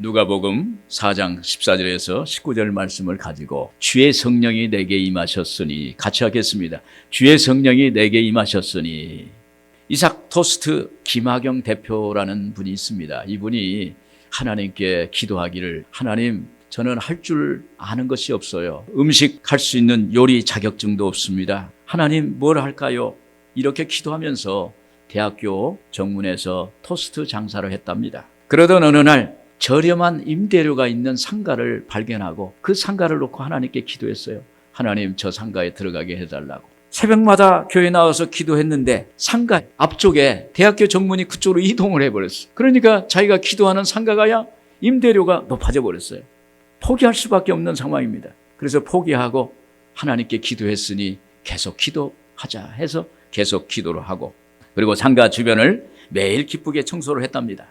누가복음 4장 14절에서 19절 말씀을 가지고 주의 성령이 내게 임하셨으니, 같이 하겠습니다. 주의 성령이 내게 임하셨으니. 이삭 토스트 김하경 대표라는 분이 있습니다. 이분이 하나님께 기도하기를, 하나님, 저는 할 줄 아는 것이 없어요. 음식 할 수 있는 요리 자격증도 없습니다. 하나님, 뭘 할까요? 이렇게 기도하면서 대학교 정문에서 토스트 장사를 했답니다. 그러던 어느 날 저렴한 임대료가 있는 상가를 발견하고 그 상가를 놓고 하나님께 기도했어요. 하나님, 저 상가에 들어가게 해달라고. 새벽마다 교회 나와서 기도했는데 상가 앞쪽에 대학교 정문이 그쪽으로 이동을 해버렸어요. 그러니까 자기가 기도하는 상가가 임대료가 높아져 버렸어요. 포기할 수밖에 없는 상황입니다. 그래서 포기하고 하나님께 기도했으니 계속 기도하자 해서 계속 기도를 하고, 그리고 상가 주변을 매일 기쁘게 청소를 했답니다.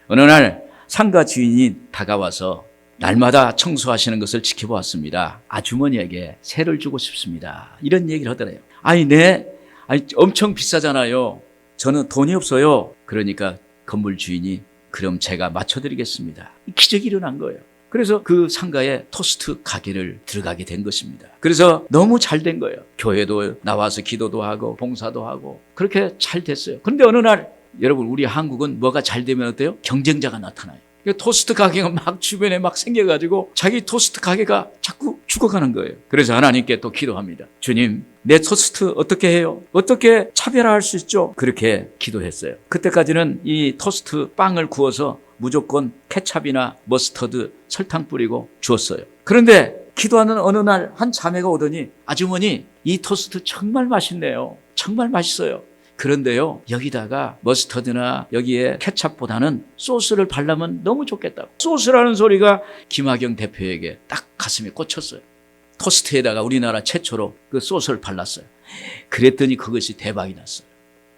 어느 날 상가 주인이 다가와서 날마다 청소하시는 것을 지켜보았습니다. 아주머니에게 세를 주고 싶습니다. 이런 얘기를 하더래요. 아니 엄청 비싸잖아요. 저는 돈이 없어요. 그러니까 건물 주인이, 그럼 제가 맞춰드리겠습니다. 기적이 일어난 거예요. 그래서 그 상가에 토스트 가게를 들어가게 된 것입니다. 그래서 너무 잘 된 거예요. 교회도 나와서 기도도 하고 봉사도 하고 그렇게 잘 됐어요. 그런데 어느 날, 여러분, 우리 한국은 뭐가 잘 되면 어때요? 경쟁자가 나타나요. 토스트 가게가 막 주변에 막 생겨가지고 자기 토스트 가게가 자꾸 죽어가는 거예요. 그래서 하나님께 또 기도합니다. 주님, 내 토스트 어떻게 해요? 어떻게 차별화할 수 있죠? 그렇게 기도했어요. 그때까지는 이 토스트 빵을 구워서 무조건 케찹이나 머스터드, 설탕 뿌리고 주었어요. 그런데 기도하는 어느 날 한 자매가 오더니, 아주머니, 이 토스트 정말 맛있네요. 정말 맛있어요. 그런데요, 여기다가 머스터드나 여기에 케찹보다는 소스를 바르면 너무 좋겠다고. 소스라는 소리가 김하경 대표에게 딱 가슴에 꽂혔어요. 토스트에다가 우리나라 최초로 그 소스를 발랐어요. 그랬더니 그것이 대박이 났어요.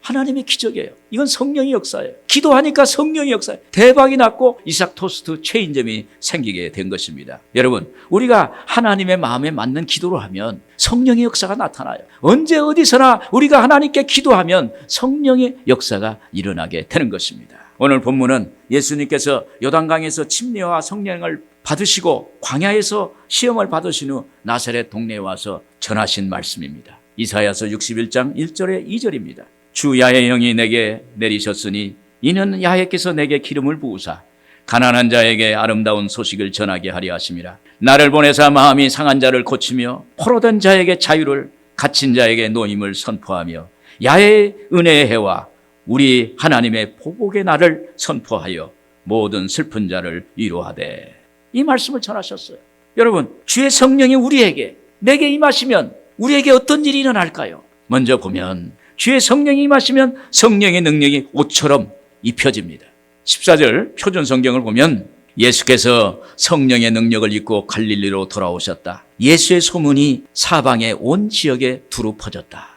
하나님의 기적이에요. 이건 성령의 역사예요. 기도하니까 성령의 역사예요. 대박이 났고 이삭 토스트 체인점이 생기게 된 것입니다. 여러분, 우리가 하나님의 마음에 맞는 기도를 하면 성령의 역사가 나타나요. 언제 어디서나 우리가 하나님께 기도하면 성령의 역사가 일어나게 되는 것입니다. 오늘 본문은 예수님께서 요단강에서 침례와 성령을 받으시고 광야에서 시험을 받으신 후 나사렛 동네에 와서 전하신 말씀입니다. 이사야서 61장 1절에 2절입니다. 주 야훼의 영이 내게 내리셨으니 이는 야훼께서 내게 기름을 부으사 가난한 자에게 아름다운 소식을 전하게 하려 하심이라. 나를 보내사 마음이 상한 자를 고치며 포로된 자에게 자유를, 갇힌 자에게 노임을 선포하며 야훼의 은혜의 해와 우리 하나님의 보복의 날을 선포하여 모든 슬픈 자를 위로하되. 이 말씀을 전하셨어요. 여러분, 주의 성령이 우리에게, 내게 임하시면 우리에게 어떤 일이 일어날까요? 먼저 보면 주의 성령이 임하시면 성령의 능력이 옷처럼 입혀집니다. 14절 표준 성경을 보면 예수께서 성령의 능력을 입고 갈릴리로 돌아오셨다. 예수의 소문이 사방의 온 지역에 두루 퍼졌다.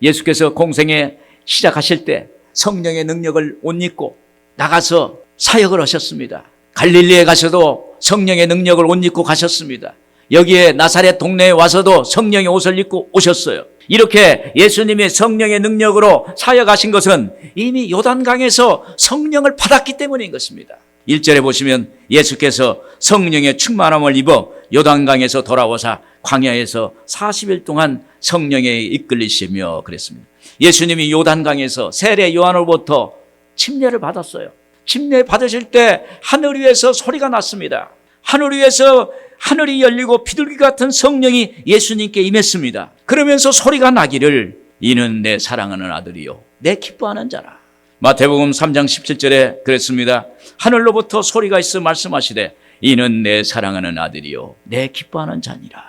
예수께서 공생에 시작하실 때 성령의 능력을 옷 입고 나가서 사역을 하셨습니다. 갈릴리에 가셔도 성령의 능력을 옷 입고 가셨습니다. 여기에 나사렛 동네에 와서도 성령의 옷을 입고 오셨어요. 이렇게 예수님이 성령의 능력으로 사역하신 것은 이미 요단강에서 성령을 받았기 때문인 것입니다. 1절에 보시면 예수께서 성령의 충만함을 입어 요단강에서 돌아오사 광야에서 40일 동안 성령에 이끌리시며 그랬습니다. 예수님이 요단강에서 세례 요한으로부터 침례를 받았어요. 침례 받으실 때 하늘 위에서 소리가 났습니다. 하늘 위에서 하늘이 열리고 비둘기 같은 성령이 예수님께 임했습니다. 그러면서 소리가 나기를, 이는 내 사랑하는 아들이요 내 기뻐하는 자라. 마태복음 3장 17절에 그랬습니다. 하늘로부터 소리가 있어 말씀하시되 이는 내 사랑하는 아들이요 내 기뻐하는 자니라.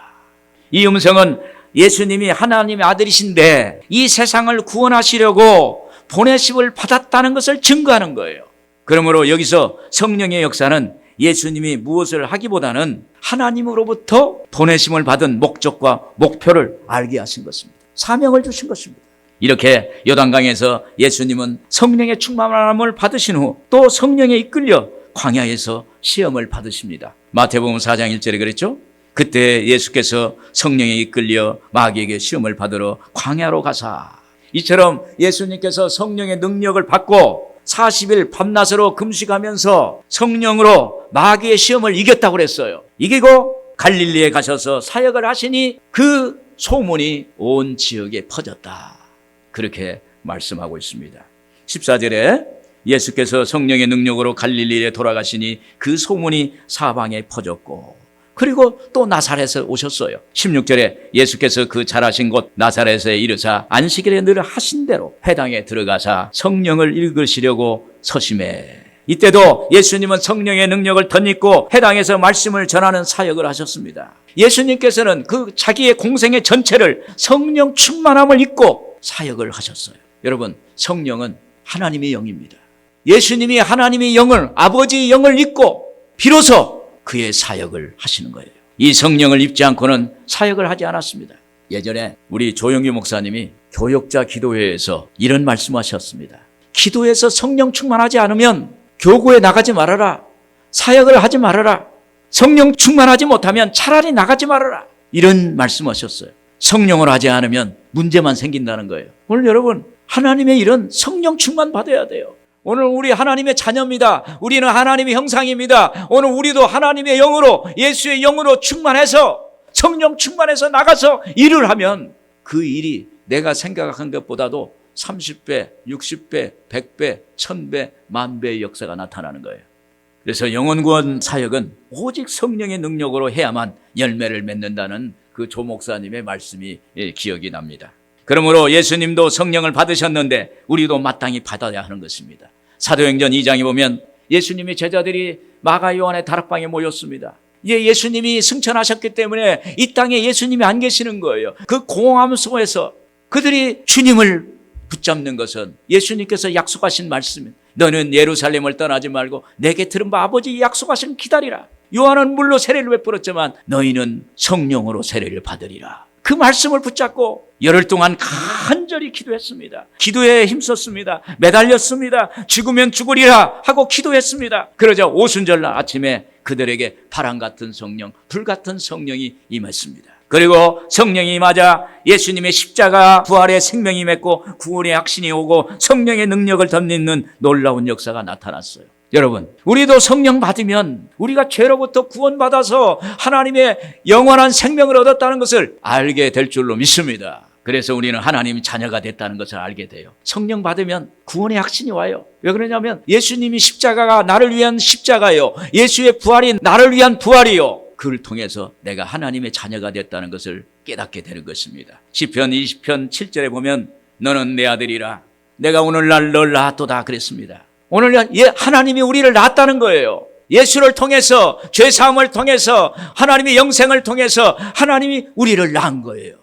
이 음성은 예수님이 하나님의 아들이신데 이 세상을 구원하시려고 보내심을 받았다는 것을 증거하는 거예요. 그러므로 여기서 성령의 역사는 예수님이 무엇을 하기보다는 하나님으로부터 보내심을 받은 목적과 목표를 알게 하신 것입니다. 사명을 주신 것입니다. 이렇게 요단강에서 예수님은 성령의 충만함을 받으신 후 또 성령에 이끌려 광야에서 시험을 받으십니다. 마태복음 4장 1절에 그랬죠? 그때 예수께서 성령에 이끌려 마귀에게 시험을 받으러 광야로 가사. 이처럼 예수님께서 성령의 능력을 받고 40일 밤낮으로 금식하면서 성령으로 마귀의 시험을 이겼다고 그랬어요. 이기고 갈릴리에 가셔서 사역을 하시니 그 소문이 온 지역에 퍼졌다. 그렇게 말씀하고 있습니다. 14절에 예수께서 성령의 능력으로 갈릴리에 돌아가시니 그 소문이 사방에 퍼졌고, 그리고 또 나사렛에 오셨어요. 16절에 예수께서 그 자라신 곳 나사렛에 이르사 안식일에 늘 하신 대로 회당에 들어가사 성령을 읽으시려고 서심해. 이때도 예수님은 성령의 능력을 덧입고 회당에서 말씀을 전하는 사역을 하셨습니다. 예수님께서는 그 자기의 공생의 전체를 성령 충만함을 입고 사역을 하셨어요. 여러분, 성령은 하나님의 영입니다. 예수님이 하나님의 영을, 아버지의 영을 입고 비로소 그의 사역을 하시는 거예요. 이 성령을 입지 않고는 사역을 하지 않았습니다. 예전에 우리 조영규 목사님이 교역자 기도회에서 이런 말씀하셨습니다. 기도에서 성령 충만하지 않으면 교구에 나가지 말아라. 사역을 하지 말아라. 성령 충만하지 못하면 차라리 나가지 말아라. 이런 말씀하셨어요. 성령을 하지 않으면 문제만 생긴다는 거예요. 오늘 여러분, 하나님의 이런 성령 충만 받아야 돼요. 오늘 우리 하나님의 자녀입니다. 우리는 하나님의 형상입니다. 오늘 우리도 하나님의 영으로, 예수의 영으로 충만해서, 성령 충만해서 나가서 일을 하면 그 일이 내가 생각한 것보다도 30배, 60배, 100배, 1000배, 10,000배의 역사가 나타나는 거예요. 그래서 영혼구원 사역은 오직 성령의 능력으로 해야만 열매를 맺는다는 그 조 목사님의 말씀이 기억이 납니다. 그러므로 예수님도 성령을 받으셨는데 우리도 마땅히 받아야 하는 것입니다. 사도행전 2장에 보면 예수님의 제자들이 마가 요한의 다락방에 모였습니다. 예수님이 승천하셨기 때문에 이 땅에 예수님이 안 계시는 거예요. 그 공허함 속에서 그들이 주님을 붙잡는 것은 예수님께서 약속하신 말씀, 너는 예루살렘을 떠나지 말고 내게 들은 바 아버지 약속하신 기다리라. 요한은 물로 세례를 베풀었지만 너희는 성령으로 세례를 받으리라. 그 말씀을 붙잡고 열흘 동안 간절히 기도했습니다. 기도에 힘썼습니다. 매달렸습니다. 죽으면 죽으리라 하고 기도했습니다. 그러자 오순절날 아침에 그들에게 바람 같은 성령, 불 같은 성령이 임했습니다. 그리고 성령이 임하자 예수님의 십자가 부활의 생명이 맺고 구원의 확신이 오고 성령의 능력을 덧입는 놀라운 역사가 나타났어요. 여러분, 우리도 성령 받으면 우리가 죄로부터 구원받아서 하나님의 영원한 생명을 얻었다는 것을 알게 될 줄로 믿습니다. 그래서 우리는 하나님의 자녀가 됐다는 것을 알게 돼요. 성령 받으면 구원의 확신이 와요. 왜 그러냐면 예수님이 십자가가 나를 위한 십자가요, 예수의 부활이 나를 위한 부활이요, 그를 통해서 내가 하나님의 자녀가 됐다는 것을 깨닫게 되는 것입니다. 시편 20편 7절에 보면 너는 내 아들이라 내가 오늘날 널 낳았도다 그랬습니다. 오늘 하나님이 우리를 낳았다는 거예요. 예수를 통해서, 죄사함을 통해서, 하나님의 영생을 통해서 하나님이 우리를 낳은 거예요.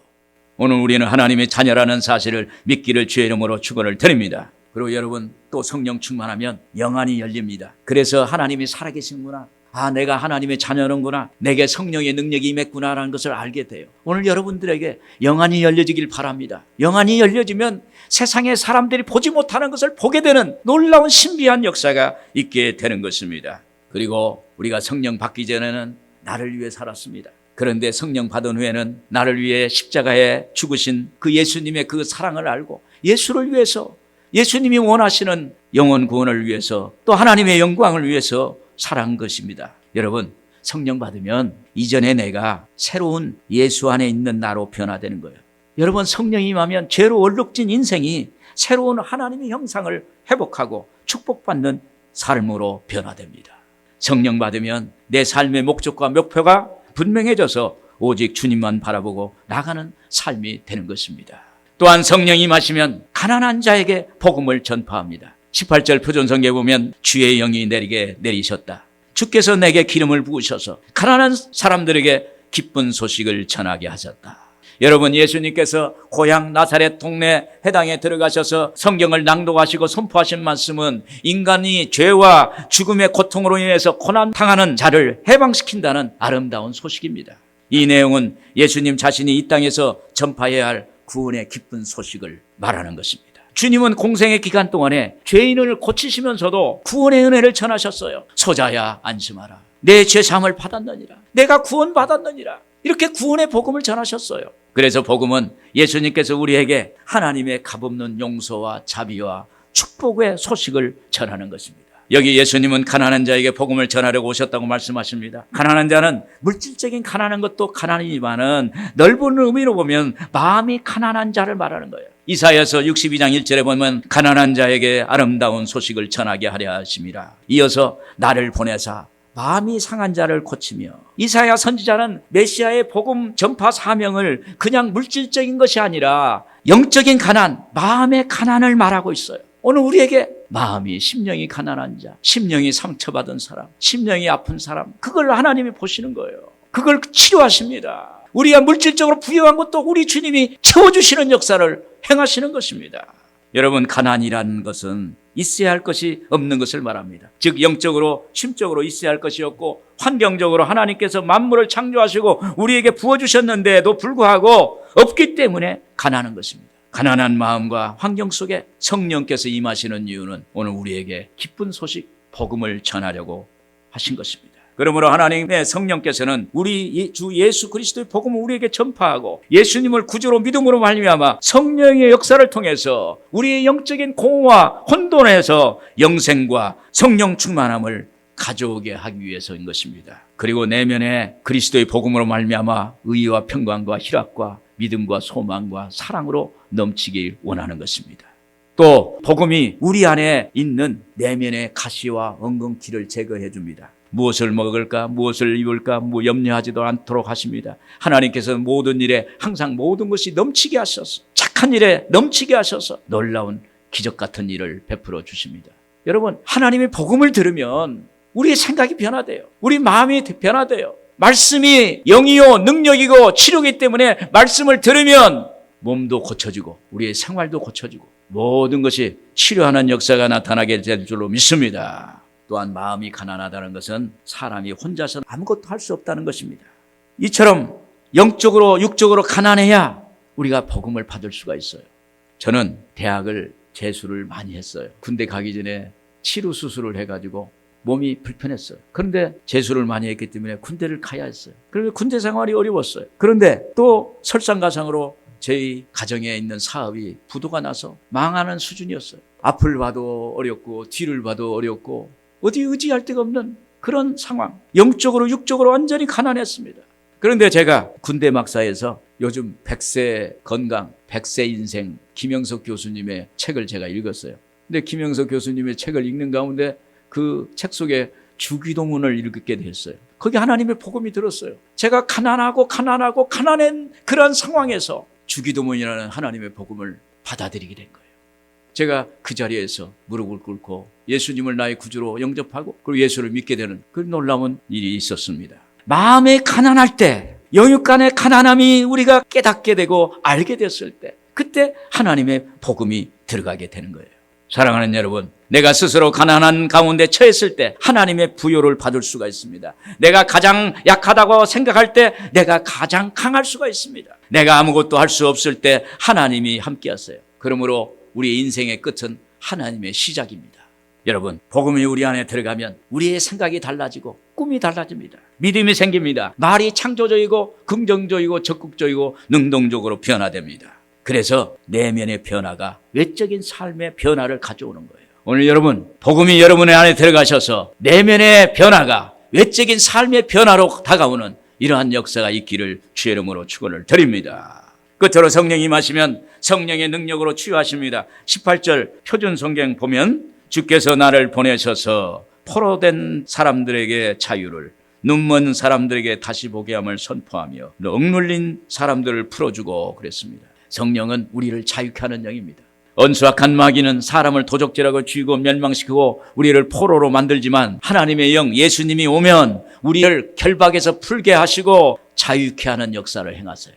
오늘 우리는 하나님의 자녀라는 사실을 믿기를 주의 이름으로 축원을 드립니다. 그리고 여러분, 또 성령 충만하면 영안이 열립니다. 그래서 하나님이 살아계시는구나, 내가 하나님의 자녀는구나, 내게 성령의 능력이 임했구나라는 것을 알게 돼요. 오늘 여러분들에게 영안이 열려지길 바랍니다. 영안이 열려지면 세상의 사람들이 보지 못하는 것을 보게 되는 놀라운 신비한 역사가 있게 되는 것입니다. 그리고 우리가 성령 받기 전에는 나를 위해 살았습니다. 그런데 성령 받은 후에는 나를 위해 십자가에 죽으신 그 예수님의 그 사랑을 알고 예수를 위해서, 예수님이 원하시는 영혼 구원을 위해서, 또 하나님의 영광을 위해서 살아간 것입니다. 여러분, 성령 받으면 이전에 내가 새로운 예수 안에 있는 나로 변화되는 거예요. 여러분, 성령이 임하면 죄로 얼룩진 인생이 새로운 하나님의 형상을 회복하고 축복받는 삶으로 변화됩니다. 성령 받으면 내 삶의 목적과 목표가 분명해져서 오직 주님만 바라보고 나가는 삶이 되는 것입니다. 또한 성령이 임하시면 가난한 자에게 복음을 전파합니다. 18절 표준성경에 보면 주의 영이 내리게 내리셨다. 주께서 내게 기름을 부으셔서 가난한 사람들에게 기쁜 소식을 전하게 하셨다. 여러분, 예수님께서 고향 나사렛 동네 회당에 들어가셔서 성경을 낭독하시고 선포하신 말씀은 인간이 죄와 죽음의 고통으로 인해서 고난당하는 자를 해방시킨다는 아름다운 소식입니다. 이 내용은 예수님 자신이 이 땅에서 전파해야 할 구원의 기쁜 소식을 말하는 것입니다. 주님은 공생의 기간 동안에 죄인을 고치시면서도 구원의 은혜를 전하셨어요. 소자야 안심하라, 내 죄사함을 받았느니라, 내가 구원받았느니라, 이렇게 구원의 복음을 전하셨어요. 그래서 복음은 예수님께서 우리에게 하나님의 값없는 용서와 자비와 축복의 소식을 전하는 것입니다. 여기 예수님은 가난한 자에게 복음을 전하려고 오셨다고 말씀하십니다. 가난한 자는 물질적인 가난한 것도 가난이지만은 넓은 의미로 보면 마음이 가난한 자를 말하는 거예요. 이사야서 62장 1절에 보면 가난한 자에게 아름다운 소식을 전하게 하려 하심이라. 이어서 나를 보내사 마음이 상한 자를 고치며. 이사야 선지자는 메시아의 복음 전파 사명을 그냥 물질적인 것이 아니라 영적인 가난, 마음의 가난을 말하고 있어요. 오늘 우리에게 마음이, 심령이 가난한 자, 심령이 상처받은 사람, 심령이 아픈 사람, 그걸 하나님이 보시는 거예요. 그걸 치료하십니다. 우리가 물질적으로 부유한 것도 우리 주님이 채워주시는 역사를 행하시는 것입니다. 여러분, 가난이라는 것은 있어야 할 것이 없는 것을 말합니다. 즉 영적으로, 심적으로 있어야 할 것이 없고 환경적으로 하나님께서 만물을 창조하시고 우리에게 부어주셨는데도 불구하고 없기 때문에 가난한 것입니다. 가난한 마음과 환경 속에 성령께서 임하시는 이유는 오늘 우리에게 기쁜 소식, 복음을 전하려고 하신 것입니다. 그러므로 하나님의 성령께서는 우리 주 예수 그리스도의 복음을 우리에게 전파하고 예수님을 구주로 믿음으로 말미암아 성령의 역사를 통해서 우리의 영적인 공허와 혼돈에서 영생과 성령 충만함을 가져오게 하기 위해서인 것입니다. 그리고 내면에 그리스도의 복음으로 말미암아 의와 평강과 희락과 믿음과 소망과 사랑으로 넘치길 원하는 것입니다. 또 복음이 우리 안에 있는 내면의 가시와 엉겅퀴를 제거해 줍니다. 무엇을 먹을까, 무엇을 입을까 염려하지도 않도록 하십니다. 하나님께서는 모든 일에 항상 모든 것이 넘치게 하셔서, 착한 일에 넘치게 하셔서 놀라운 기적 같은 일을 베풀어 주십니다. 여러분, 하나님의 복음을 들으면 우리의 생각이 변화돼요. 우리 마음이 변화돼요. 말씀이 영이요 능력이고 치료이기 때문에 말씀을 들으면 몸도 고쳐지고 우리의 생활도 고쳐지고 모든 것이 치료하는 역사가 나타나게 될 줄로 믿습니다. 또한 마음이 가난하다는 것은 사람이 혼자서 아무것도 할 수 없다는 것입니다. 이처럼 영적으로 육적으로 가난해야 우리가 복음을 받을 수가 있어요. 저는 대학을 재수를 많이 했어요. 군대 가기 전에 치료 수술을 해가지고 몸이 불편했어요. 그런데 재수를 많이 했기 때문에 군대를 가야 했어요. 그런데 군대 생활이 어려웠어요. 그런데 또 설상가상으로 저희 가정에 있는 사업이 부도가 나서 망하는 수준이었어요. 앞을 봐도 어렵고 뒤를 봐도 어렵고 어디 의지할 데가 없는 그런 상황. 영적으로 육적으로 완전히 가난했습니다. 그런데 제가 군대 막사에서 요즘 100세 건강, 100세 인생 김영석 교수님의 책을 제가 읽었어요. 근데 김영석 교수님의 책을 읽는 가운데 그 책 속에 주기도문을 읽게 됐어요. 거기 하나님의 복음이 들었어요. 제가 가난한 그런 상황에서 주기도문이라는 하나님의 복음을 받아들이게 된 거예요. 제가 그 자리에서 무릎을 꿇고 예수님을 나의 구주로 영접하고 그리고 예수를 믿게 되는 그 놀라운 일이 있었습니다. 마음에 가난할 때, 영육간의 가난함이 우리가 깨닫게 되고 알게 됐을 때, 그때 하나님의 복음이 들어가게 되는 거예요. 사랑하는 여러분, 내가 스스로 가난한 가운데 처했을 때 하나님의 부요를 받을 수가 있습니다. 내가 가장 약하다고 생각할 때 내가 가장 강할 수가 있습니다. 내가 아무것도 할 수 없을 때 하나님이 함께 하세요. 그러므로 우리 인생의 끝은 하나님의 시작입니다. 여러분, 복음이 우리 안에 들어가면 우리의 생각이 달라지고 꿈이 달라집니다. 믿음이 생깁니다. 말이 창조적이고 긍정적이고 적극적이고 능동적으로 변화됩니다. 그래서 내면의 변화가 외적인 삶의 변화를 가져오는 거예요. 오늘 여러분, 복음이 여러분의 안에 들어가셔서 내면의 변화가 외적인 삶의 변화로 다가오는 이러한 역사가 있기를 주의 이름으로 축원을 드립니다. 끝으로 성령이 임하시면 성령의 능력으로 치유하십니다. 18절 표준 성경 보면 주께서 나를 보내셔서 포로된 사람들에게 자유를, 눈먼 사람들에게 다시 보게 함을 선포하며 억눌린 사람들을 풀어주고 그랬습니다. 성령은 우리를 자유케 하는 영입니다. 언수악한 마귀는 사람을 도적질하고 쥐고 멸망시키고 우리를 포로로 만들지만 하나님의 영 예수님이 오면 우리를 결박에서 풀게 하시고 자유케 하는 역사를 행하세요.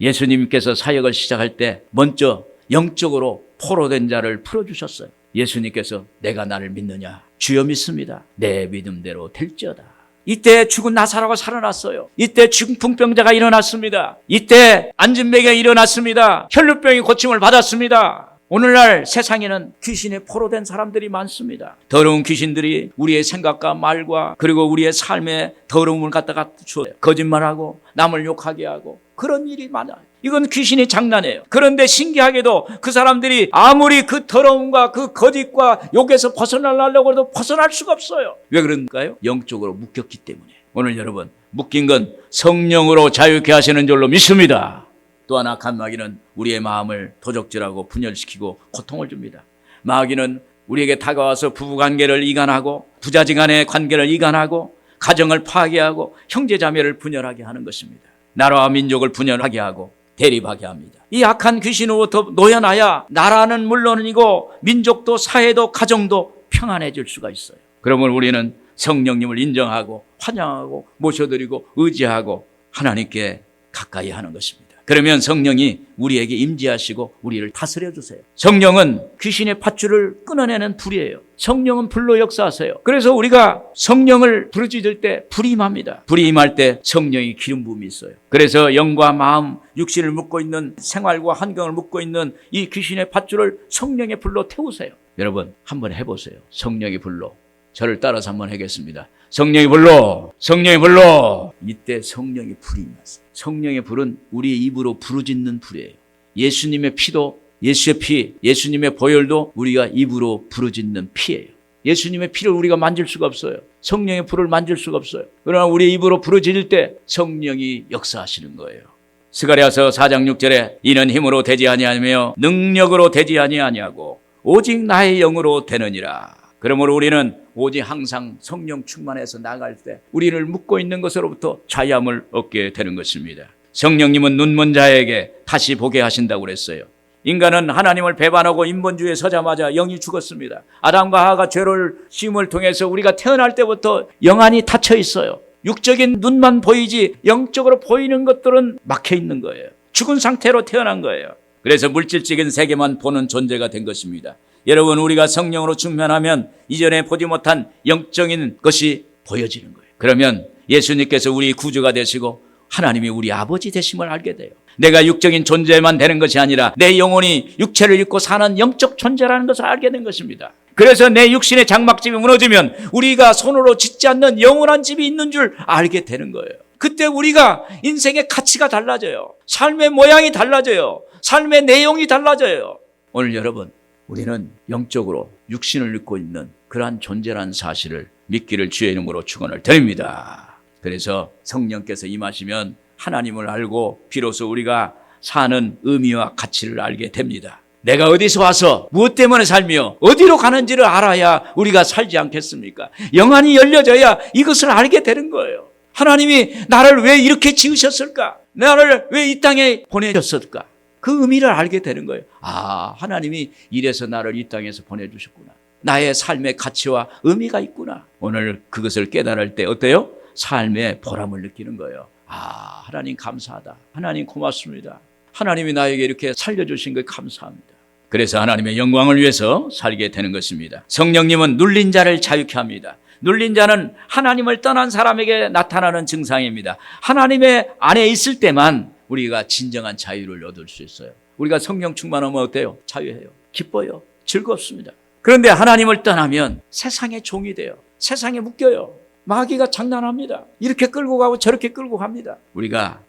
예수님께서 사역을 시작할 때 먼저 영적으로 포로된 자를 풀어주셨어요. 예수님께서 내가 나를 믿느냐? 주여 믿습니다. 내 믿음대로 될지어다. 이때 죽은 나사로가 살아났어요. 이때 중풍병자가 일어났습니다. 이때 안진뱅이가 일어났습니다. 혈루병이 고침을 받았습니다. 오늘날 세상에는 귀신에 포로된 사람들이 많습니다. 더러운 귀신들이 우리의 생각과 말과 그리고 우리의 삶에 더러움을 갖다가 주어요. 거짓말하고 남을 욕하게 하고 그런 일이 많아요. 이건 귀신이 장난이에요. 그런데 신기하게도 그 사람들이 아무리 그 더러움과 그 거짓과 욕에서 벗어나려고 해도 벗어날 수가 없어요. 왜 그런가요? 영적으로 묶였기 때문에. 오늘 여러분, 묶인 건 성령으로 자유케 하시는 줄로 믿습니다. 또 하나 악한 마귀는 우리의 마음을 도적질하고 분열시키고 고통을 줍니다. 마귀는 우리에게 다가와서 부부관계를 이간하고 부자지간의 관계를 이간하고 가정을 파괴하고 형제자매를 분열하게 하는 것입니다. 나라와 민족을 분열하게 하고 대립하게 합니다. 이 악한 귀신으로부터 놓여놔야 나라는 물론이고 민족도 사회도 가정도 평안해질 수가 있어요. 그러면 우리는 성령님을 인정하고 환영하고 모셔드리고 의지하고 하나님께 가까이 하는 것입니다. 그러면 성령이 우리에게 임재하시고 우리를 다스려 주세요. 성령은 귀신의 밧줄을 끊어내는 불이에요. 성령은 불로 역사하세요. 그래서 우리가 성령을 부르짖을 때 불이 임합니다. 불이 임할 때 성령이 기름 부음이 있어요. 그래서 영과 마음, 육신을 묶고 있는 생활과 환경을 묶고 있는 이 귀신의 밧줄을 성령의 불로 태우세요. 여러분 한번 해보세요. 성령의 불로. 저를 따라서 한번 하겠습니다. 성령의 불로, 성령의 불로. 이때 성령의 불이 임하세요. 성령의 불은 우리의 입으로 부르짖는 불이에요. 예수님의 피도, 예수의 피, 예수님의 보혈도 우리가 입으로 부르짖는 피예요. 예수님의 피를 우리가 만질 수가 없어요. 성령의 불을 만질 수가 없어요. 그러나 우리 입으로 부르짖을 때 성령이 역사하시는 거예요. 스가랴서 4장 6절에 이는 힘으로 되지 아니하며 능력으로 되지 아니하고 오직 나의 영으로 되느니라. 그러므로 우리는 오직 항상 성령 충만해서 나갈 때 우리를 묶고 있는 것으로부터 자유함을 얻게 되는 것입니다. 성령님은 눈먼 자에게 다시 보게 하신다고 그랬어요. 인간은 하나님을 배반하고 인본주의에 서자마자 영이 죽었습니다. 아담과 하와가 죄를 지음을 통해서 우리가 태어날 때부터 영안이 닫혀 있어요. 육적인 눈만 보이지 영적으로 보이는 것들은 막혀 있는 거예요. 죽은 상태로 태어난 거예요. 그래서 물질적인 세계만 보는 존재가 된 것입니다. 여러분 우리가 성령으로 충만하면 이전에 보지 못한 영적인 것이 보여지는 거예요. 그러면 예수님께서 우리 구주가 되시고 하나님이 우리 아버지 되심을 알게 돼요. 내가 육적인 존재만 되는 것이 아니라 내 영혼이 육체를 입고 사는 영적 존재라는 것을 알게 된 것입니다. 그래서 내 육신의 장막집이 무너지면 우리가 손으로 짓지 않는 영원한 집이 있는 줄 알게 되는 거예요. 그때 우리가 인생의 가치가 달라져요. 삶의 모양이 달라져요. 삶의 내용이 달라져요. 오늘 여러분 우리는 영적으로 육신을 입고 있는 그러한 존재라는 사실을 믿기를 주의 이름으로 축원을 드립니다. 그래서 성령께서 임하시면 하나님을 알고 비로소 우리가 사는 의미와 가치를 알게 됩니다. 내가 어디서 와서 무엇 때문에 살며 어디로 가는지를 알아야 우리가 살지 않겠습니까? 영안이 열려져야 이것을 알게 되는 거예요. 하나님이 나를 왜 이렇게 지으셨을까? 나를 왜 이 땅에 보내셨을까? 그 의미를 알게 되는 거예요. 아, 하나님이 이래서 나를 이 땅에서 보내주셨구나. 나의 삶의 가치와 의미가 있구나. 오늘 그것을 깨달을 때 어때요? 삶의 보람을 느끼는 거예요. 아, 하나님 감사하다. 하나님 고맙습니다. 하나님이 나에게 이렇게 살려주신 것 감사합니다. 그래서 하나님의 영광을 위해서 살게 되는 것입니다. 성령님은 눌린 자를 자유케 합니다. 눌린 자는 하나님을 떠난 사람에게 나타나는 증상입니다. 하나님의 안에 있을 때만 우리가 진정한 자유를 얻을 수 있어요. 우리가 성령 충만하면 어때요? 자유해요. 기뻐요. 즐겁습니다. 그런데 하나님을 떠나면 세상의 종이 돼요. 세상에 묶여요. 마귀가 장난합니다. 이렇게 끌고 가고 저렇게 끌고 갑니다.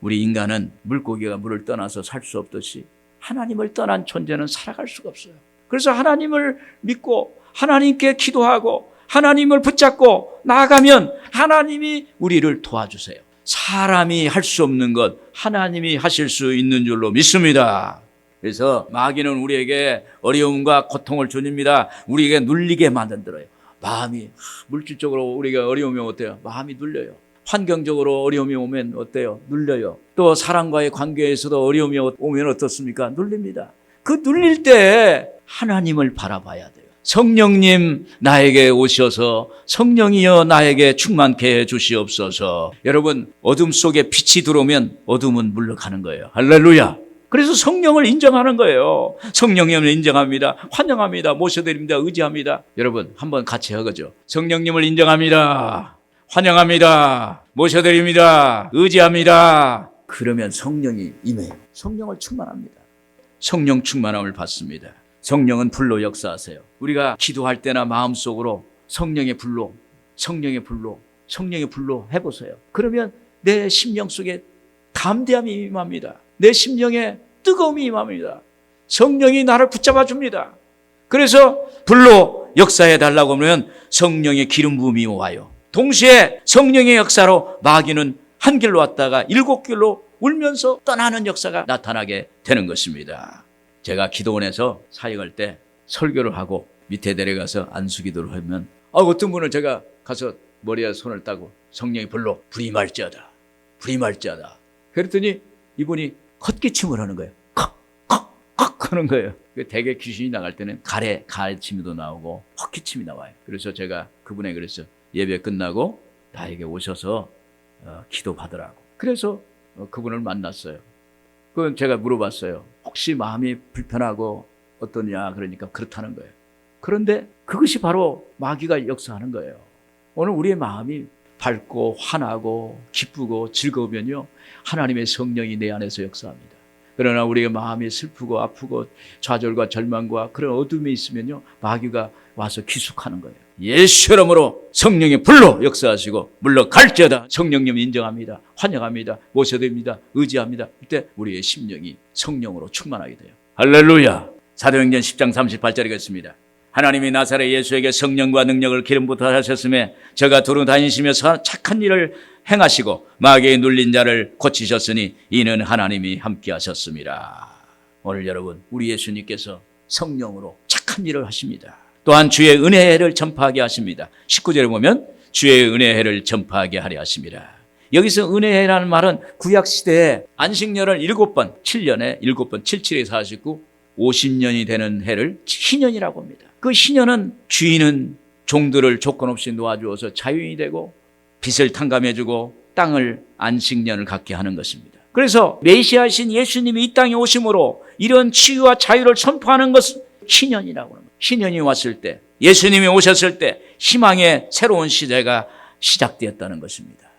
우리 인간은 물고기가 물을 떠나서 살 수 없듯이 하나님을 떠난 존재는 살아갈 수가 없어요. 그래서 하나님을 믿고 하나님께 기도하고 하나님을 붙잡고 나아가면 하나님이 우리를 도와주세요. 사람이 할 수 없는 것 하나님이 하실 수 있는 줄로 믿습니다. 그래서 마귀는 우리에게 어려움과 고통을 주닙니다. 우리에게 눌리게 만들어요. 마음이 물질적으로 우리가 어려움이 어때요? 마음이 눌려요. 환경적으로 어려움이 오면 어때요? 눌려요. 또 사람과의 관계에서도 어려움이 오면 어떻습니까? 눌립니다. 그 눌릴 때 하나님을 바라봐야 돼요. 성령님 나에게 오셔서 성령이여 나에게 충만케 해 주시옵소서. 여러분 어둠 속에 빛이 들어오면 어둠은 물러가는 거예요. 할렐루야. 그래서 성령을 인정하는 거예요. 성령님을 인정합니다. 환영합니다. 모셔드립니다. 의지합니다. 여러분 한번 같이 하죠. 성령님을 인정합니다. 환영합니다. 모셔드립니다. 의지합니다. 그러면 성령이 임해요. 성령을 충만합니다. 성령 충만함을 받습니다. 성령은 불로 역사하세요. 우리가 기도할 때나 마음속으로 성령의 불로 해보세요. 그러면 내 심령 속에 담대함이 임합니다. 내 심령에 뜨거움이 임합니다. 성령이 나를 붙잡아 줍니다. 그래서 불로 역사해 달라고 하면 성령의 기름 부음이 와요. 동시에 성령의 역사로 마귀는 한 길로 왔다가 7길로 울면서 떠나는 역사가 나타나게 되는 것입니다. 제가 기도원에서 사역할 때 설교를 하고 밑에 내려가서 안수기도를 하면 어떤 분을 제가 가서 머리에 손을 따고 성령의 불로 불이 말지어다, 불이 말지어다. 그랬더니 이분이 헛기침을 하는 거예요. 컥 하는 거예요. 대개 귀신이 나갈 때는 가래침도 나오고 헛기침이 나와요. 그래서 제가 그분에게 그랬어요. 예배 끝나고 나에게 오셔서 기도 받으라고. 그래서 그분을 만났어요. 그건 제가 물어봤어요. 혹시 마음이 불편하고 어떠냐? 그러니까 그렇다는 거예요. 그런데 그것이 바로 마귀가 역사하는 거예요. 오늘 우리의 마음이 밝고 환하고 기쁘고 즐거우면요, 하나님의 성령이 내 안에서 역사합니다. 그러나 우리의 마음이 슬프고 아프고 좌절과 절망과 그런 어둠이 있으면요, 마귀가 와서 기숙하는 거예요. 예수 이름으로 성령의 불로 역사하시고 물러갈지어다. 성령님 인정합니다. 환영합니다. 모셔드립니다. 의지합니다. 그때 우리의 심령이 성령으로 충만하게 돼요. 할렐루야. 사도행전 10장 38절에 있습니다. 하나님이 나사렛 예수에게 성령과 능력을 기름 부어 하셨음에 저가 두루 다니시며 착한 일을 행하시고 마귀에 눌린 자를 고치셨으니 이는 하나님이 함께 하셨습니다. 오늘 여러분, 우리 예수님께서 성령으로 착한 일을 하십니다. 또한 주의 은혜를 전파하게 하십니다. 19절에 보면 주의 은혜를 전파하게 하려 하십니다. 여기서 은혜라는 말은 구약시대에 안식년을 7번, 7년에 7번, 77에 49, 50년이 되는 해를 희년이라고 합니다. 그 희년은 주인은 종들을 조건 없이 놓아주어서 자유인이 되고 빚을 탕감해주고 땅을 안식년을 갖게 하는 것입니다. 그래서 메시아이신 예수님이 이 땅에 오심으로 이런 치유와 자유를 선포하는 것은 희년이라고 합니다. 희년이 왔을 때, 예수님이 오셨을 때 희망의 새로운 시대가 시작되었다는 것입니다.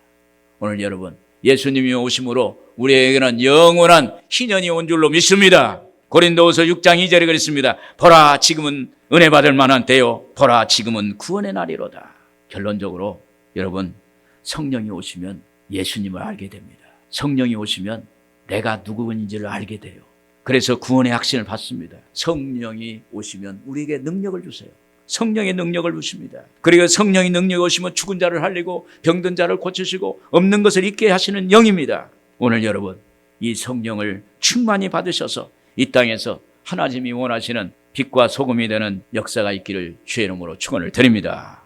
오늘 여러분, 예수님이 오심으로 우리에게는 영원한 희년이 온 줄로 믿습니다. 고린도후서 6장 2절에 그랬습니다. 보라, 지금은 은혜 받을 만한 때요, 보라, 지금은 구원의 날이로다. 결론적으로 여러분, 성령이 오시면 예수님을 알게 됩니다. 성령이 오시면 내가 누구인지를 알게 돼요. 그래서 구원의 확신을 받습니다. 성령이 오시면 우리에게 능력을 주세요. 성령의 능력을 주십니다. 그리고 성령의 능력이 오시면 죽은 자를 살리고 병든 자를 고치시고 없는 것을 있게 하시는 영입니다. 오늘 여러분, 이 성령을 충만히 받으셔서 이 땅에서 하나님이 원하시는 빛과 소금이 되는 역사가 있기를 주의 이름으로 축원을 드립니다.